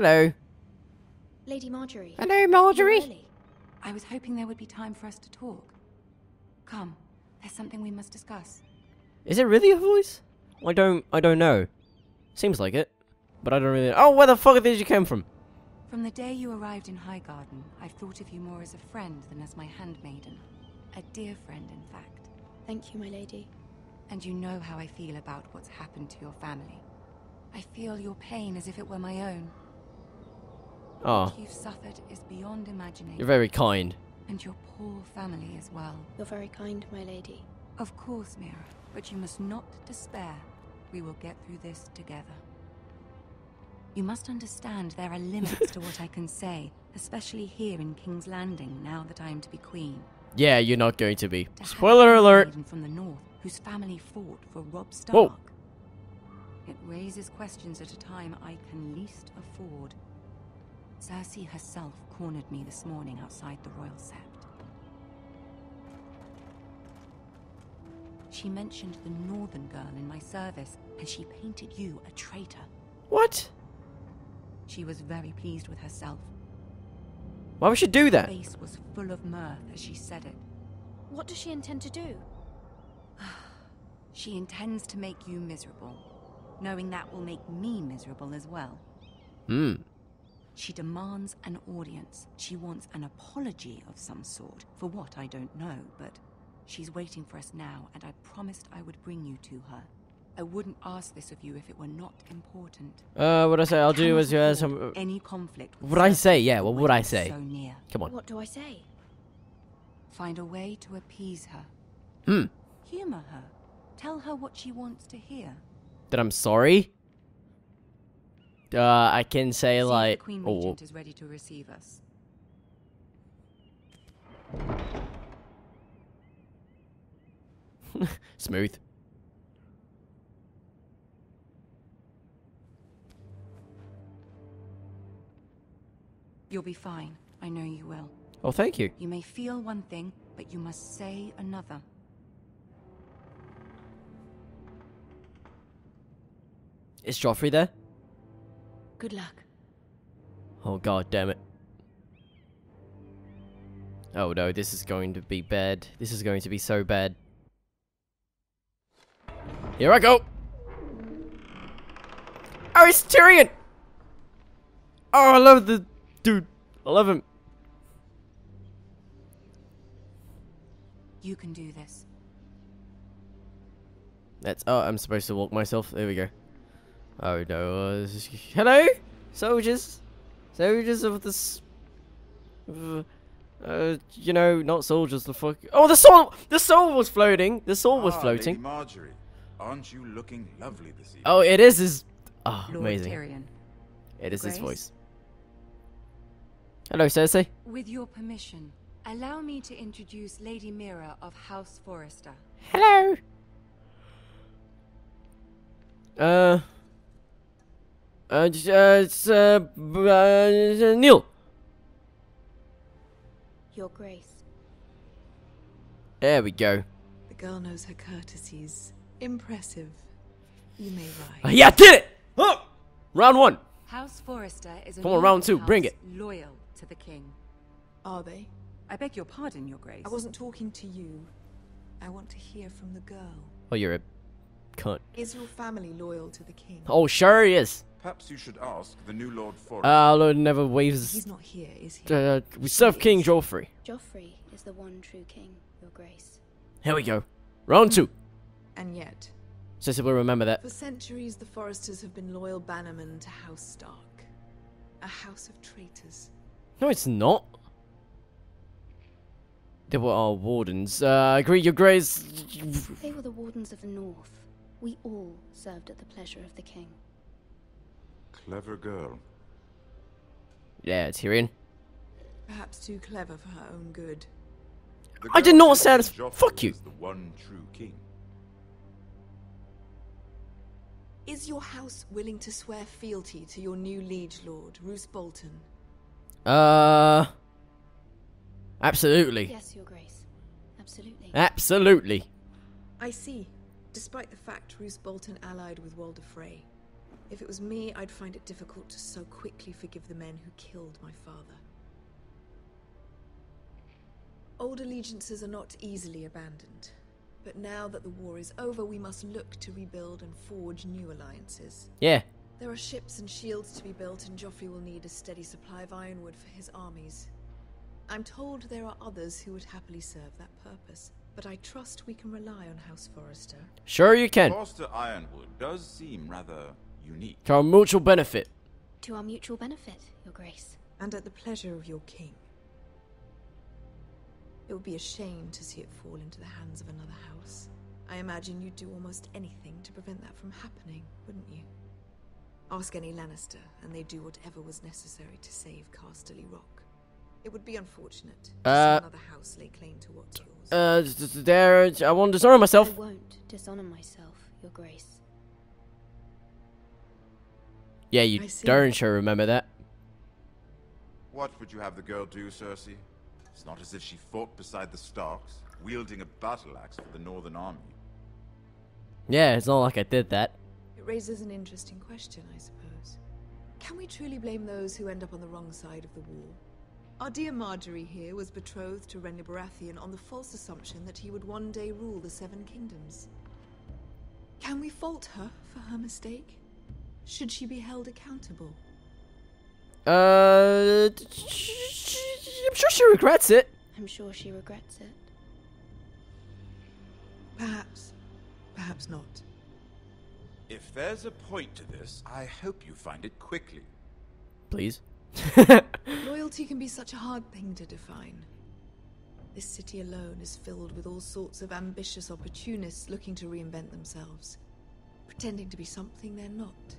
Hello. Lady Marjorie. Hello, Marjorie. You're early. I was hoping there would be time for us to talk. Come, there's something we must discuss. Is it really a voice? I don't know. Seems like it, but I don't really. Oh, where the fuck did you come from? From the day you arrived in Highgarden, I've thought of you more as a friend than as my handmaiden. A dear friend, in fact. Thank you, my lady. And you know how I feel about what's happened to your family. I feel your pain as if it were my own. Oh, What you've suffered is beyond imagination. you're very kind. And your poor family as well. You're very kind, my lady. Of course, Mira, but you must not despair. We will get through this together. You must understand there are limits to what I can say, especially here in King's Landing, now that I am to be queen. Yeah, you're not going to be. To have Spoiler a alert. maiden from the north, whose family fought for Robb Stark. Whoa. It raises questions at a time I can least afford. Cersei herself cornered me this morning outside the Royal Sept. She mentioned the northern girl in my service, and she painted you a traitor. What? She was very pleased with herself. Why would she do Her that? face was full of mirth as she said it. What does she intend to do? She intends to make you miserable, knowing that will make me miserable as well. Hmm. She demands an audience. She wants an apology of some sort. For what, I don't know, but she's waiting for us now, and I promised I would bring you to her. I wouldn't ask this of you if it were not important. What I say? I'll do Cannot as you have afford some. any conflict. with What would I Cersei say? Yeah, what would I when say? so near. Come on. What do I say? Find a way to appease her. Hmm. Humor her. Tell her what she wants to hear. That I'm sorry. I can say See like. if the Queen Oh, Regent is ready to receive us. smooth. You'll be fine. I know you will. Oh, thank you. You may feel one thing, but you must say another. Is Joffrey there? Good luck. Oh god damn it. Oh no, this is going to be bad. This is going to be so bad. Here I go! Oh, it's Tyrion! Oh, I love the dude. I love him. You can do this. That's. Oh, I'm supposed to walk myself. There we go. Oh no. Hello? Soldiers? Soldiers of this. You know, not soldiers, the fuck. Oh, the soul! The soul was floating! The soul was floating. Lady Marjorie, aren't you looking lovely this evening? Oh, it is his. Oh, Lord amazing. Tyrion. It is his Grace? voice. Hello, Cersei. With your permission, allow me to introduce Lady Mira of House Forrester. Hello. It's Neil. Your Grace. There we go. The girl knows her courtesies. Impressive. You may rise. Yeah, I did it! Oh! Round one. House Forrester is a Come on, round noble two, bring house it. loyal to the king. Are they? I beg your pardon, Your Grace. I wasn't talking to you. I want to hear from the girl. Oh, you're a cunt. Is your family loyal to the king? Oh, sure he is. Perhaps you should ask the new Lord Forrester. Lord never waves. He's not here, is he? We serve King Joffrey. Joffrey is the one true king, Your Grace. Here we go. Round two. And yet, Cersei will remember that. for centuries the Forresters have been loyal bannermen to House Stark. A house of traitors. No, it's not. They were our wardens. Agree, Your Grace. They were the wardens of the north. We all served at the pleasure of the king. Clever girl. Yeah, Tyrion. Perhaps too clever for her own good. The I did girl not thinks say this- Joffrey fuck you. is the one true king. Is your house willing to swear fealty to your new liege lord, Roose Bolton? Absolutely. Yes, Your Grace. Absolutely. Absolutely. I see. Despite the fact Roose Bolton allied with Walder Frey. If it was me, I'd find it difficult to so quickly forgive the men who killed my father. Old allegiances are not easily abandoned. But now that the war is over, we must look to rebuild and forge new alliances. Yeah. There are ships and shields to be built, and Joffrey will need a steady supply of ironwood for his armies. I'm told there are others who would happily serve that purpose, but I trust we can rely on House Forrester. Sure you can. Forster Ironwood does seem rather unique. To our mutual benefit. To our mutual benefit, Your Grace. And at the pleasure of your king. It would be a shame to see it fall into the hands of another house. I imagine you'd do almost anything to prevent that from happening, wouldn't you? Ask any Lannister, and they'd do whatever was necessary to save Casterly Rock. It would be unfortunate to see another house lay claim to what's yours. I won't dishonor myself. I won't dishonor myself, Your Grace. Yeah, you darn sure remember that. What would you have the girl do, Cersei? It's not as if she fought beside the Starks, wielding a battle axe for the Northern Army. Yeah, it's not like I did that. It raises an interesting question, I suppose. Can we truly blame those who end up on the wrong side of the war? Our dear Marjorie here was betrothed to Renly Baratheon on the false assumption that he would one day rule the Seven Kingdoms. Can we fault her for her mistake? Should she be held accountable? I'm sure she regrets it. I'm sure she regrets it. Perhaps. Perhaps not. If there's a point to this, I hope you find it quickly. Please. Loyalty can be such a hard thing to define. This city alone is filled with all sorts of ambitious opportunists looking to reinvent themselves, pretending to be something they're not.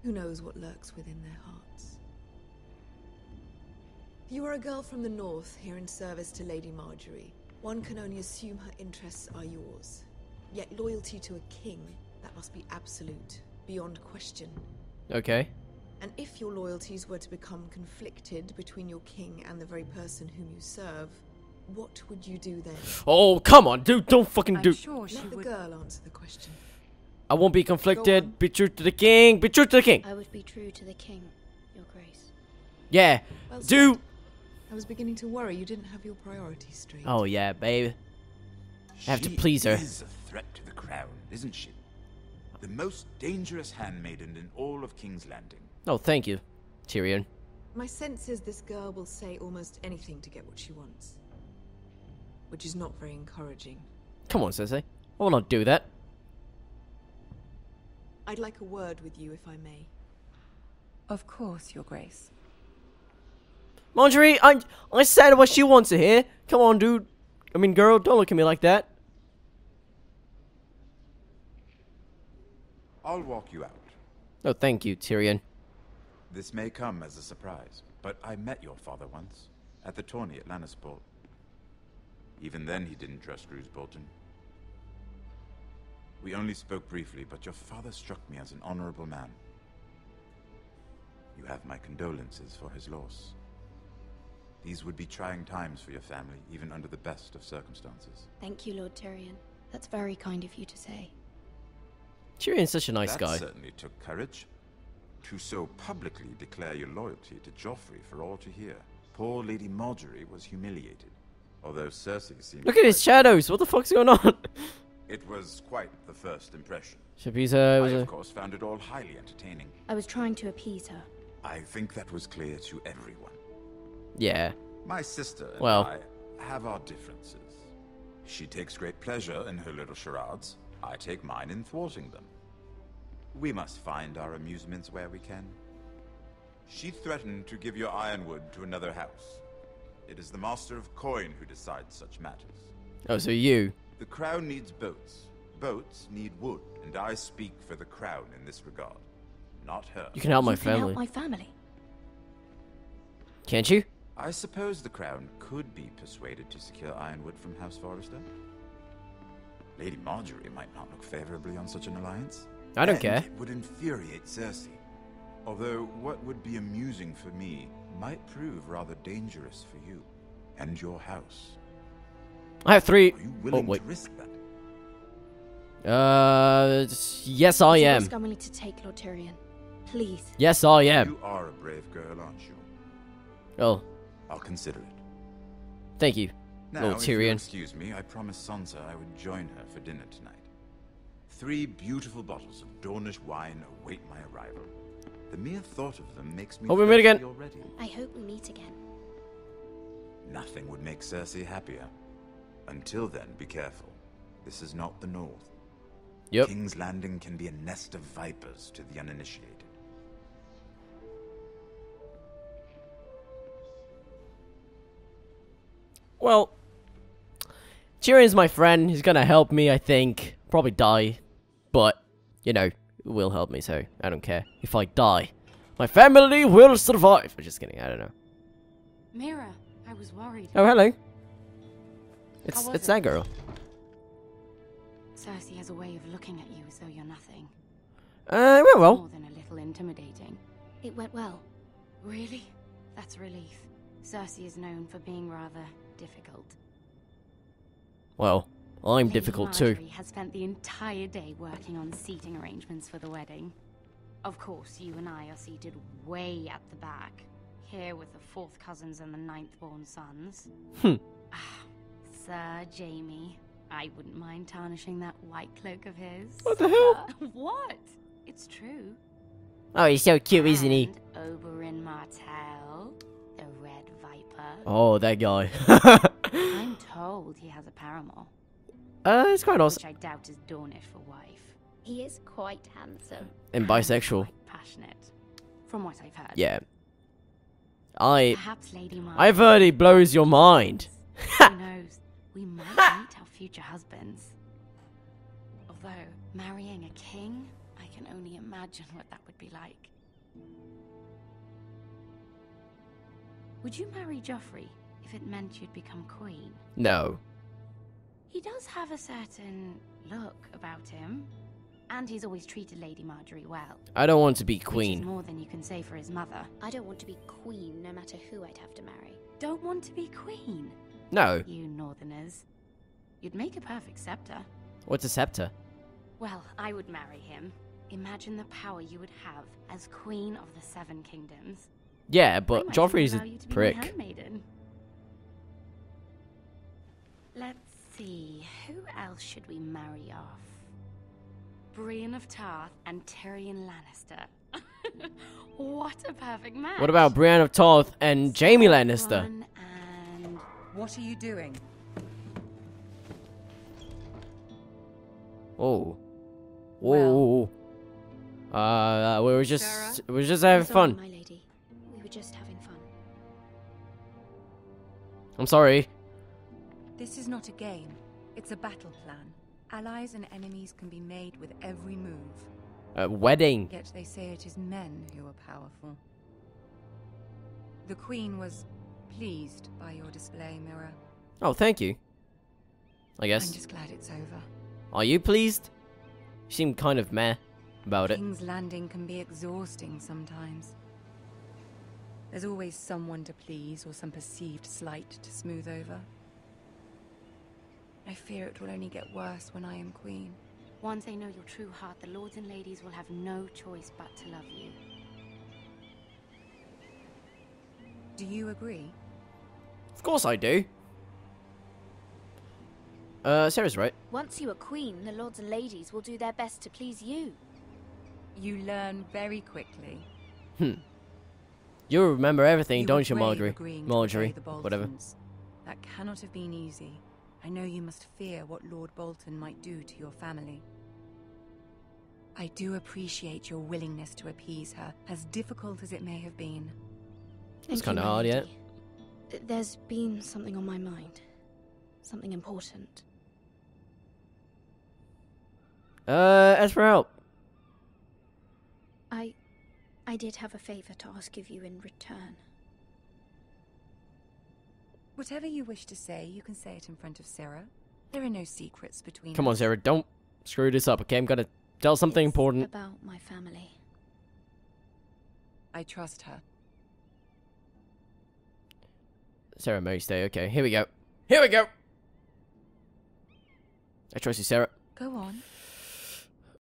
Who knows what lurks within their hearts? You are a girl from the north, here in service to Lady Marjorie. One can only assume her interests are yours. Yet loyalty to a king, that must be absolute, beyond question. Okay. And if your loyalties were to become conflicted between your king and the very person whom you serve, what would you do then? Oh, come on, dude, don't fucking do. I'm sure she Let the would. girl answer the question. I won't be conflicted. Be true to the king. Be true to the king. I would be true to the king, Your Grace. Yeah. Well Do. said. I was beginning to worry you didn't have your priorities straight. Oh yeah, babe. I have to please her. She is a threat to the crown, isn't she? The most dangerous handmaiden in all of King's Landing. Oh, thank you, Tyrion. My sense is this girl will say almost anything to get what she wants. Which is not very encouraging. Come on, Cersei. I will not do that. I'd like a word with you, if I may. Of course, Your Grace. Marjorie, I said what she wants to hear. Come on, dude. I mean, girl, don't look at me like that. I'll walk you out. Oh, thank you, Tyrion. This may come as a surprise, but I met your father once, at the tourney at Lannisport. Even then he didn't trust Roose Bolton. We only spoke briefly, but your father struck me as an honorable man. You have my condolences for his loss. These would be trying times for your family, even under the best of circumstances. Thank you, Lord Tyrion. That's very kind of you to say. Tyrion's such a nice That guy. certainly took courage. To so publicly declare your loyalty to Joffrey for all to hear. Poor Lady Marjorie was humiliated, although Cersei seemed... Look at his shadows. What the fuck's going on? It was quite the first impression. He's I, a... of course, found it all highly entertaining. I was trying to appease her. I think that was clear to everyone. Yeah. My sister and Well. I have our differences. She takes great pleasure in her little charades. I take mine in thwarting them. We must find our amusements where we can. She threatened to give your ironwood to another house. It is the Master of Coin who decides such matters. Oh, so you. The crown needs boats. Boats need wood, and I speak for the crown in this regard. Not her. You can help my You can help family. my family. Can't you? I suppose the crown could be persuaded to secure ironwood from House Forrester. Lady Marjorie might not look favorably on such an alliance. I don't And care. It would infuriate Cersei. Although what would be amusing for me might prove rather dangerous for you and your house. I have 3. Are you Oh, willing wait. to risk that? Yes, I Is it am. scummy to take Lord Tyrion? Please. Yes, I am. You are a brave girl, aren't you? Oh, I'll consider it. thank you, Now, Lord if you'll Tyrion. excuse me, I promised Sansa I would join her for dinner tonight. 3 beautiful bottles of Dornish wine await my arrival. The mere thought of them makes me Hope we meet again. thirsty already. I hope we meet again. Nothing would make Cersei happier. Until then, be careful. This is not the North. Yep. King's Landing can be a nest of vipers to the uninitiated. Well, Tyrion's my friend. He's gonna help me, I think. Probably die. But, you know, he will help me, so I don't care. If I die, my family will survive. I'm just kidding, I don't know. Mira, I was worried. Oh, hello. How was It's it? that girl. Cersei has a way of looking at you as though you're nothing. It went well. More than a little intimidating. It went well. Really? That's a relief. Cersei is known for being rather difficult. Well, I'm Lady difficult too. Marjorie has spent the entire day working on seating arrangements for the wedding. Of course, you and I are seated way at the back, here with the 4th cousins and the 9th-born sons. Sir Jaime, I wouldn't mind tarnishing that white cloak of his. What the hell? What? It's true. Oh, he's so cute, isn't he? And Oberyn Martell, the Red Viper. Oh, that guy. I'm told he has a paramour, It's quite awesome. which I doubt is Dornish for wife. He is quite handsome. And bisexual. Quite passionate, from what I've heard. Yeah. Perhaps Lady Marjorie. I've heard he blows your mind. Who knows? We might meet our future husbands. Although, marrying a king, I can only imagine what that would be like. Would you marry Joffrey if it meant you'd become queen? No. He does have a certain look about him. And he's always treated Lady Marjorie well. I don't want to be Which is queen. more than you can say for his mother. I don't want to be queen no matter who I'd have to marry. Don't want to be queen? No. You northerners. You'd make a perfect scepter. What's a scepter? Well, I would marry him. Imagine the power you would have as Queen of the 7 Kingdoms. Yeah, I but might even Joffrey's a allow you to be my prick. handmaiden. Let's see, who else should we marry off? Brienne of Tarth and Tyrion Lannister. What a perfect match. What about Brienne of Tarth and Jaime Lannister? Ron and What are you doing? Oh. Whoa. We were just having Sorry, fun. my lady. We were just having fun. I'm sorry. This is not a game. It's a battle plan. Allies and enemies can be made with every move. Wedding. Yet they say it is men who are powerful. The Queen was pleased by your display, Mira. Oh, thank you. I I'm guess. just glad it's over. Are you pleased? You seem kind of meh about it. King's Landing can be exhausting sometimes. There's always someone to please or some perceived slight to smooth over. I fear it will only get worse when I am queen. once they know your true heart, the lords and ladies will have no choice but to love you. Do you agree? Of course I do. Sarah's right. Once you are queen, the lords and ladies will do their best to please you. You learn very quickly. You remember everything, You don't were you, brave Marjorie? agreeing to Marjorie, obey the whatever. Boltons. That cannot have been easy. I know you must fear what Lord Bolton might do to your family. I do appreciate your willingness to appease her, as difficult as it may have been. It's Thank you, kinda my hard, yeah. lady. There's been something on my mind. Something important. As for help. I did have a favor to ask of you in return. Whatever you wish to say, you can say it in front of Sarah. There are no secrets between Come on, us. Sarah, don't screw this up, okay? I'm gonna tell something It's important. about my family. I trust her. Sarah may stay, okay. Here we go. Here we go! I trust you, Sarah. Go on.